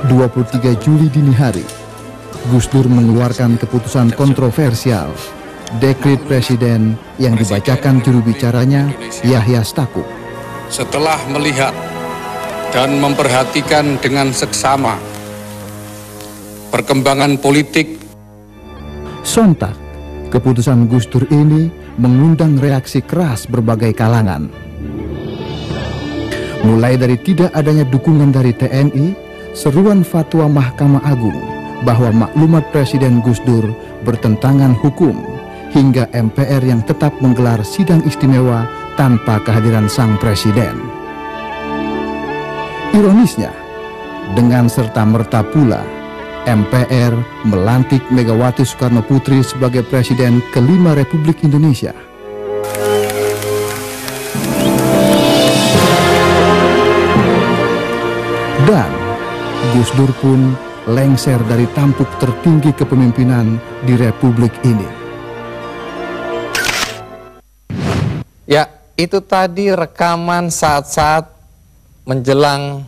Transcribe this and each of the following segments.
23 Juli dini hari, Gus Dur mengeluarkan keputusan kontroversial, dekret presiden yang dibacakan juru bicaranya Yahya Stakuf. Setelah melihat dan memperhatikan dengan seksama perkembangan politik, sontak keputusan Gus Dur ini mengundang reaksi keras berbagai kalangan. Mulai dari tidak adanya dukungan dari TNI, seruan fatwa Mahkamah Agung bahwa maklumat Presiden Gus Dur bertentangan hukum, hingga MPR yang tetap menggelar sidang istimewa tanpa kehadiran sang presiden. Ironisnya, dengan serta-merta pula MPR melantik Megawati Soekarno Putri sebagai Presiden kelima Republik Indonesia. Dan Gus Dur pun lengser dari tampuk tertinggi kepemimpinan di Republik ini. Ya, itu tadi rekaman saat-saat menjelang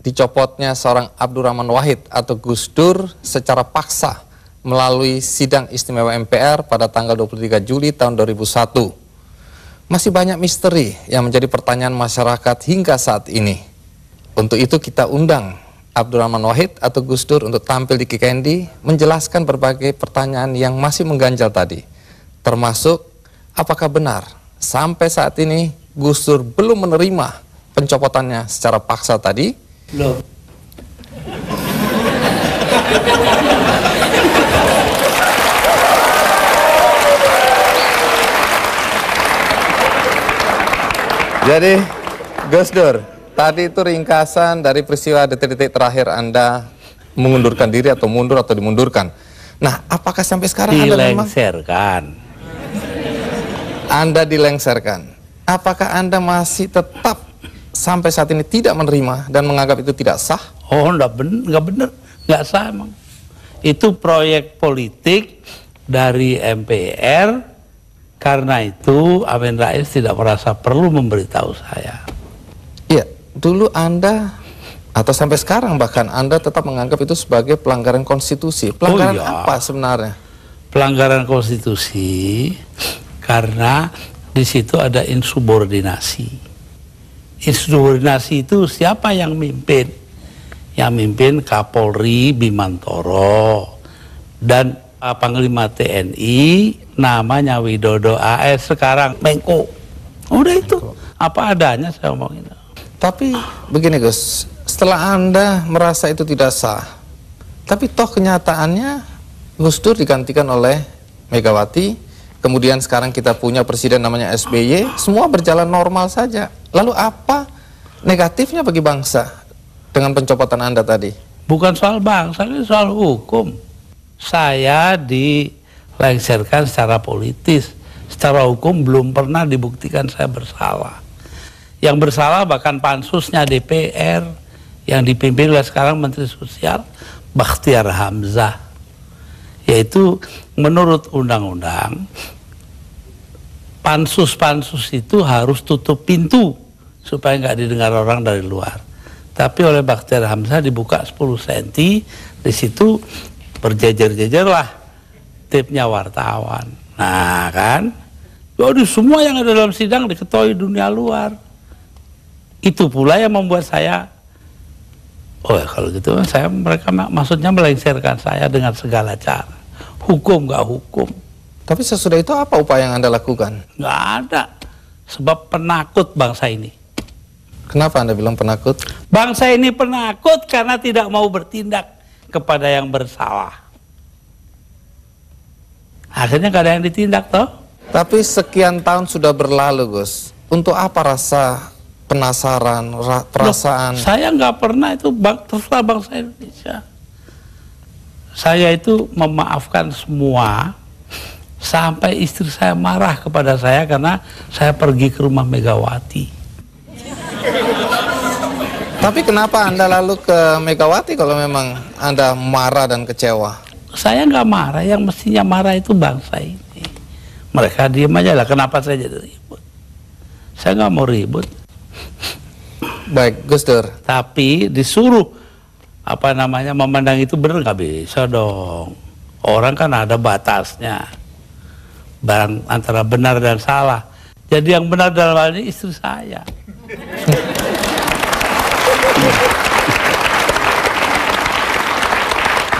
dicopotnya seorang Abdurrahman Wahid atau Gus Dur secara paksa melalui sidang istimewa MPR pada tanggal 23 Juli tahun 2001. Masih banyak misteri yang menjadi pertanyaan masyarakat hingga saat ini. Untuk itu kita undang Abdurrahman Wahid atau Gus Dur untuk tampil di Kikendi menjelaskan berbagai pertanyaan yang masih mengganjal tadi. Termasuk apakah benar sampai saat ini Gus Dur belum menerima pencopotannya secara paksa tadi? Loh. Jadi Gus Dur, tadi itu ringkasan dari peristiwa detik-detik terakhir Anda mengundurkan diri atau mundur atau dimundurkan. Nah, apakah sampai sekarang Anda dilengserkan? Apakah Anda masih tetap sampai saat ini tidak menerima dan menganggap itu tidak sah? Oh, enggak benar, enggak sah emang. Itu proyek politik dari MPR, karena itu Amin Rais tidak merasa perlu memberitahu saya. Iya, dulu Anda atau sampai sekarang bahkan Anda tetap menganggap itu sebagai pelanggaran konstitusi. Pelanggaran apa sebenarnya? Pelanggaran konstitusi karena di situ ada insubordinasi. Insubordinasi itu siapa yang mimpin? Yang mimpin Kapolri Bimantoro dan Panglima TNI namanya Widodo AS, sekarang Menko. Udah itu apa adanya saya omongin. Tapi begini Gus, setelah Anda merasa itu tidak sah, tapi toh kenyataannya Gus Dur digantikan oleh Megawati, kemudian sekarang kita punya presiden namanya SBY, semua berjalan normal saja. Lalu apa negatifnya bagi bangsa dengan pencopotan Anda tadi? Bukan soal bangsa, ini soal hukum. Saya dilengserkan secara politis, secara hukum belum pernah dibuktikan saya bersalah. Yang bersalah bahkan pansusnya DPR yang dipimpin oleh sekarang Menteri Sosial Bakhtiar Hamzah. Yaitu menurut undang-undang pansus-pansus itu harus tutup pintu supaya nggak didengar orang dari luar. Tapi oleh Bakhtiar Hamzah dibuka 10 cm, di situ berjejer-jejerlah tipnya wartawan. Nah kan, jadi semua yang ada dalam sidang diketahui dunia luar. Itu pula yang membuat saya, oh ya kalau gitu mereka maksudnya melengsarkan saya dengan segala cara. Hukum nggak hukum. Tapi sesudah itu apa upaya yang Anda lakukan? Nggak ada. Sebab penakut bangsa ini. Kenapa Anda bilang penakut? Bangsa ini penakut karena tidak mau bertindak kepada yang bersalah. Akhirnya nggak ada yang ditindak toh. Tapi sekian tahun sudah berlalu Gus. Untuk apa rasa penasaran, perasaan? Loh, saya nggak pernah itu terserah bangsa Indonesia. Saya itu memaafkan semua sampai istri saya marah kepada saya karena saya pergi ke rumah Megawati. Tapi kenapa Anda lalu ke Megawati kalau memang Anda marah dan kecewa? Saya nggak marah, yang mestinya marah itu bangsa ini. Mereka diem aja lah, kenapa saya jadi ribut? Saya nggak mau ribut. Baik, Gus Dur. Tapi disuruh memandang itu benar, nggak bisa dong. Orang kan ada batasnya. Barang antara benar dan salah. Jadi yang benar dalam hal ini istri saya.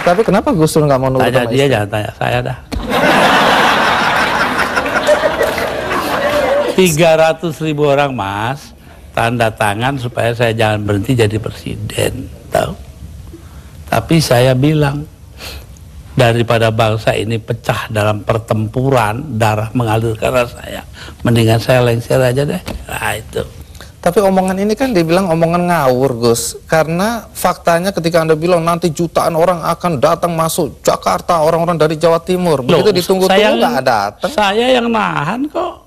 Tapi kenapa Gus Dur nggak mau nurut Tanya sama dia, istri? jangan tanya saya dah. 300.000 orang mas tanda tangan supaya saya jangan berhenti jadi presiden, tahu? Tapi saya bilang, daripada bangsa ini pecah dalam pertempuran, darah mengalir karena saya, mendingan saya lengser aja deh. Nah itu. Tapi omongan ini kan dibilang omongan ngawur, Gus. Karena faktanya ketika Anda bilang nanti jutaan orang akan datang masuk Jakarta, orang-orang dari Jawa Timur. Begitu ditunggu-tunggu nggak datang. Saya yang nahan kok.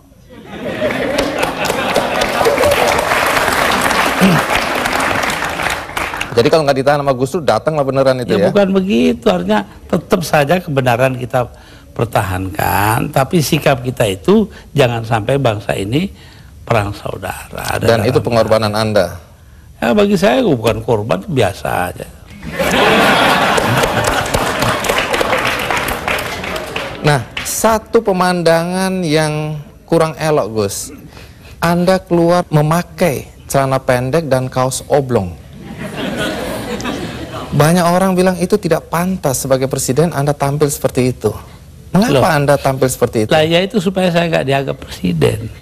Jadi kalau nggak ditahan sama Gus Dur, datang lah beneran itu ya? Bukan begitu, artinya tetap saja kebenaran kita pertahankan, tapi sikap kita itu jangan sampai bangsa ini perang saudara. Dan itu pengorbanan Anda? Ya bagi saya bukan korban, biasa aja. Nah, satu pemandangan yang kurang elok, Gus. Anda keluar memakai celana pendek dan kaos oblong. Banyak orang bilang itu tidak pantas sebagai presiden Anda tampil seperti itu. Mengapa Anda tampil seperti itu? Lah ya itu supaya saya nggak dianggap presiden.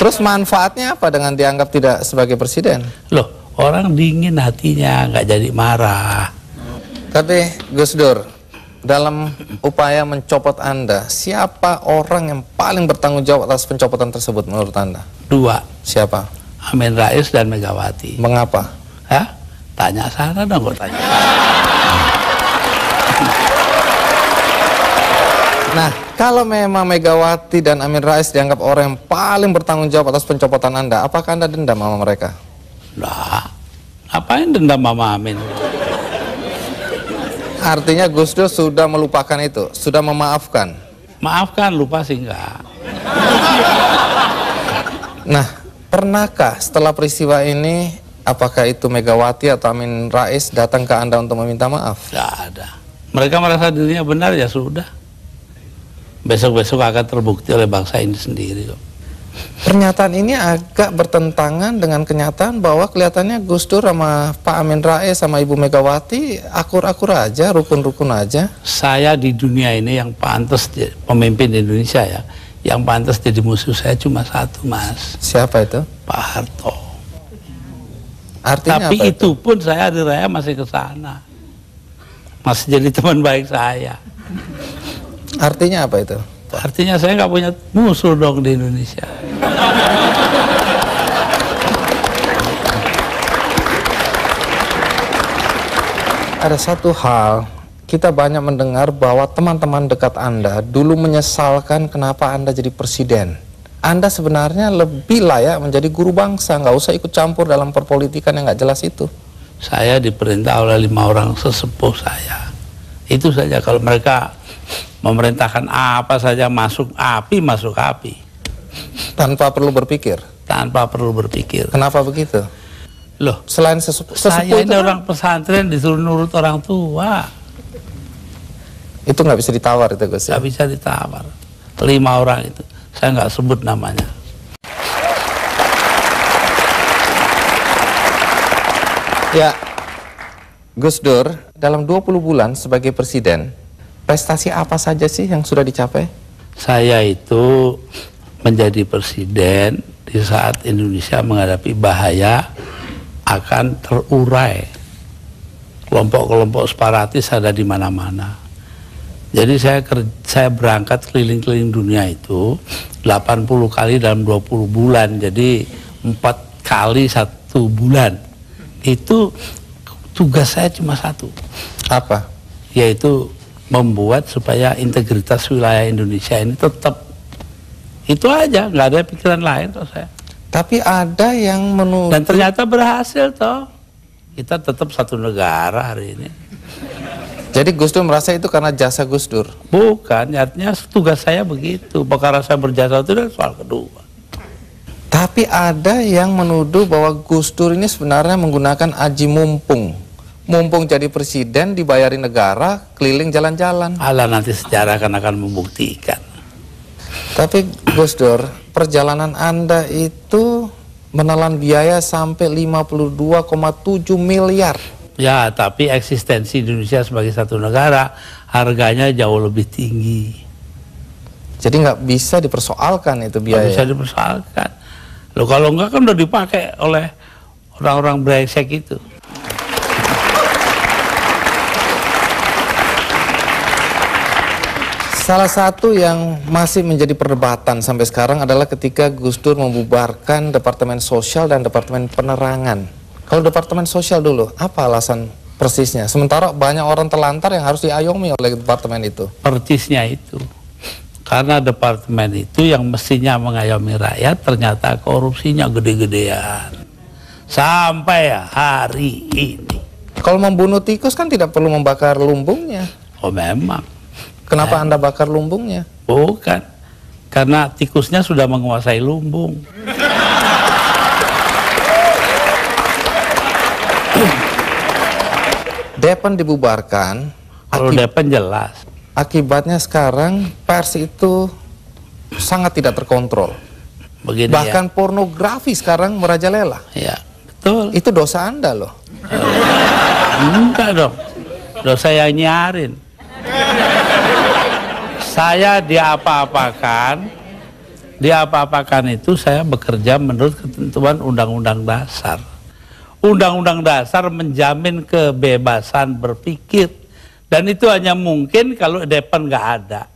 Terus manfaatnya apa dengan dianggap tidak sebagai presiden? Loh, orang dingin hatinya, nggak jadi marah. Tapi Gus Dur, dalam upaya mencopot Anda, siapa orang yang paling bertanggung jawab atas pencopotan tersebut menurut Anda? 2. Siapa? Amin Rais dan Megawati. Mengapa? Hah? Tanya sana dong, kok tanya. Nah, kalau memang Megawati dan Amin Rais dianggap orang yang paling bertanggung jawab atas pencopotan Anda, apakah Anda dendam sama mereka? Lah, ngapain dendam Mama Amin? Artinya Gus Dur sudah melupakan itu, sudah memaafkan. Maafkan, lupa sih enggak. Nah, pernahkah setelah peristiwa ini, apakah itu Megawati atau Amin Rais datang ke Anda untuk meminta maaf? Enggak ada. Mereka merasa dirinya benar, ya sudah. Besok-besok akan terbukti oleh bangsa ini sendiri kok. Pernyataan ini agak bertentangan dengan kenyataan bahwa kelihatannya Gus Dur sama Pak Amin Rais sama Ibu Megawati akur-akur aja, rukun-rukun aja. Saya di dunia ini yang pantas pemimpin Indonesia ya, yang pantas jadi musuh saya cuma satu, Mas. Siapa itu? Pak Harto. Artinya tapi apa itu pun saya hari raya masih ke sana, masih jadi teman baik saya. Artinya apa itu? Artinya saya nggak punya musuh dong di Indonesia. Ada satu hal, kita banyak mendengar bahwa teman-teman dekat Anda dulu menyesalkan kenapa Anda jadi presiden. Anda sebenarnya lebih layak menjadi guru bangsa, nggak usah ikut campur dalam perpolitikan yang nggak jelas itu. Saya diperintah oleh 5 orang sesepuh saya. Itu saja, kalau mereka memerintahkan apa saja masuk api. Tanpa perlu berpikir. Tanpa perlu berpikir. Kenapa begitu? Loh, Selain sesepuh saya itu ini kan, orang pesantren disuruh nurut orang tua. itu nggak bisa ditawar itu, Gus. Nggak bisa ditawar. 5 orang itu, saya nggak sebut namanya. Ya, Gus Dur, dalam 20 bulan sebagai presiden, prestasi apa saja sih yang sudah dicapai? Saya itu menjadi presiden di saat Indonesia menghadapi bahaya akan terurai. Kelompok-kelompok separatis ada di mana-mana. Jadi saya berangkat keliling-keliling dunia itu 80 kali dalam 20 bulan. Jadi 4 kali 1 bulan. Itu tugas saya cuma satu. Apa? Yaitu membuat supaya integritas wilayah Indonesia ini tetap. Itu aja, nggak ada pikiran lain toh saya. Tapi ada yang menuduh. Dan ternyata berhasil toh. Kita tetap satu negara hari ini. Jadi Gus Dur merasa itu karena jasa Gus Dur? Bukan, artinya tugas saya begitu. Perkara saya berjasa itu adalah soal kedua. Tapi ada yang menuduh bahwa Gus Dur ini sebenarnya menggunakan aji mumpung. Mumpung jadi presiden, dibayari negara, keliling jalan-jalan. Alah, nanti sejarah akan membuktikan. Tapi Gus Dur, perjalanan Anda itu menelan biaya sampai 52,7 miliar. Ya, tapi eksistensi Indonesia sebagai satu negara harganya jauh lebih tinggi. Jadi nggak bisa dipersoalkan itu biaya. Nggak bisa dipersoalkan. Loh, kalau enggak kan udah dipakai oleh orang-orang brengsek itu. Salah satu yang masih menjadi perdebatan sampai sekarang adalah ketika Gus Dur membubarkan Departemen Sosial dan Departemen Penerangan. Kalau Departemen Sosial dulu, apa alasan persisnya? Sementara banyak orang terlantar yang harus diayomi oleh departemen itu. Persisnya itu. Karena departemen itu yang mestinya mengayomi rakyat, ternyata korupsinya gede-gedean. Sampai hari ini. Kalau membunuh tikus kan tidak perlu membakar lumbungnya. Oh, memang. Kenapa Anda bakar lumbungnya? Bukan. Karena tikusnya sudah menguasai lumbung. Depan dibubarkan. Kalau Depan jelas. Akibatnya sekarang pers itu sangat tidak terkontrol. Begini Bahkan pornografi sekarang merajalela. ya. Betul. Itu dosa Anda loh. Enggak dong. Dosa yang nyarin. Saya diapa-apakan itu saya bekerja menurut ketentuan Undang-Undang Dasar. Undang-Undang Dasar menjamin kebebasan berpikir. Dan itu hanya mungkin kalau Depan nggak ada.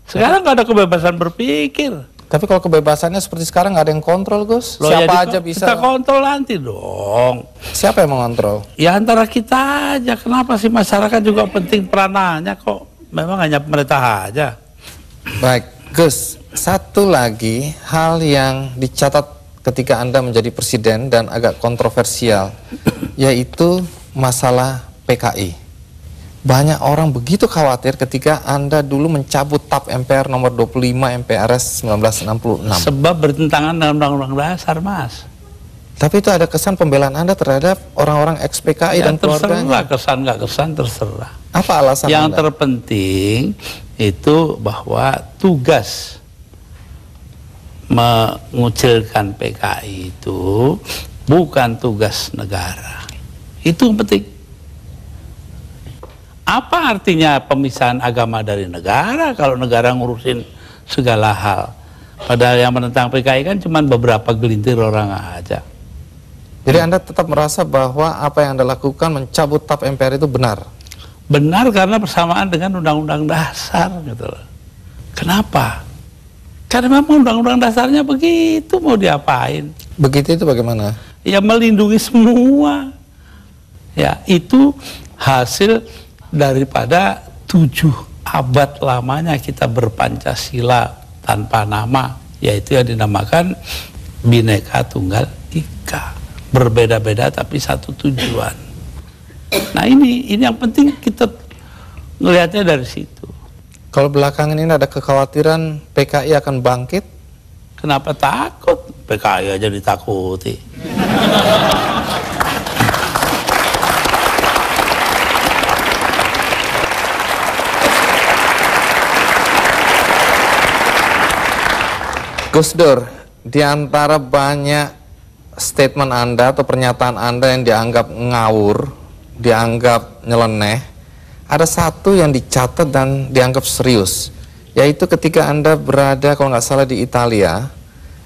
Sekarang nggak ada kebebasan berpikir. Tapi kalau kebebasannya seperti sekarang nggak ada yang kontrol, Gus. Loh, Siapa ya aja bisa. kita kontrol nanti dong. Siapa yang mengontrol? Ya antara kita aja. Kenapa sih masyarakat juga penting peranannya kok? Memang hanya pemerintah aja. Baik, Gus. Satu lagi hal yang dicatat ketika Anda menjadi presiden dan agak kontroversial, yaitu masalah PKI. Banyak orang begitu khawatir ketika Anda dulu mencabut TAP MPR nomor 25 MPRS 1966. Sebab bertentangan dengan Undang-Undang Dasar, Mas. Tapi itu ada kesan pembelaan Anda terhadap orang-orang ex-PKI dan terserah, keluarganya. kesan nggak kesan terserah. Apa alasan Yang Anda? terpenting itu bahwa tugas mengucilkan PKI itu bukan tugas negara. Itu yang penting. Apa artinya pemisahan agama dari negara kalau negara ngurusin segala hal? Padahal yang menentang PKI kan cuma beberapa gelintir orang aja. Jadi Anda tetap merasa bahwa apa yang Anda lakukan mencabut TAP MPR itu benar? Benar karena bersamaan dengan Undang-Undang Dasar gitu loh. Kenapa? Karena memang Undang-Undang Dasarnya begitu, mau diapain? Begitu itu bagaimana? Ya melindungi semua. Ya itu hasil daripada 7 abad lamanya kita berpancasila tanpa nama, yaitu yang dinamakan Bhinneka Tunggal Ika. Berbeda-beda tapi satu tujuan. Nah ini yang penting kita ngelihatnya dari situ. Kalau belakangan ini ada kekhawatiran PKI akan bangkit? Kenapa takut? PKI aja ditakuti. Gus Dur, di antara banyak statement Anda atau pernyataan Anda yang dianggap ngawur, dianggap nyeleneh, ada satu yang dicatat dan dianggap serius, yaitu ketika Anda berada, kalau nggak salah, di Italia.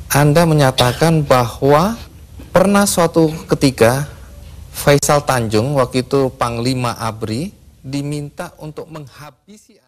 Anda menyatakan bahwa pernah suatu ketika Faisal Tanjung, waktu itu Panglima ABRI, diminta untuk menghabisi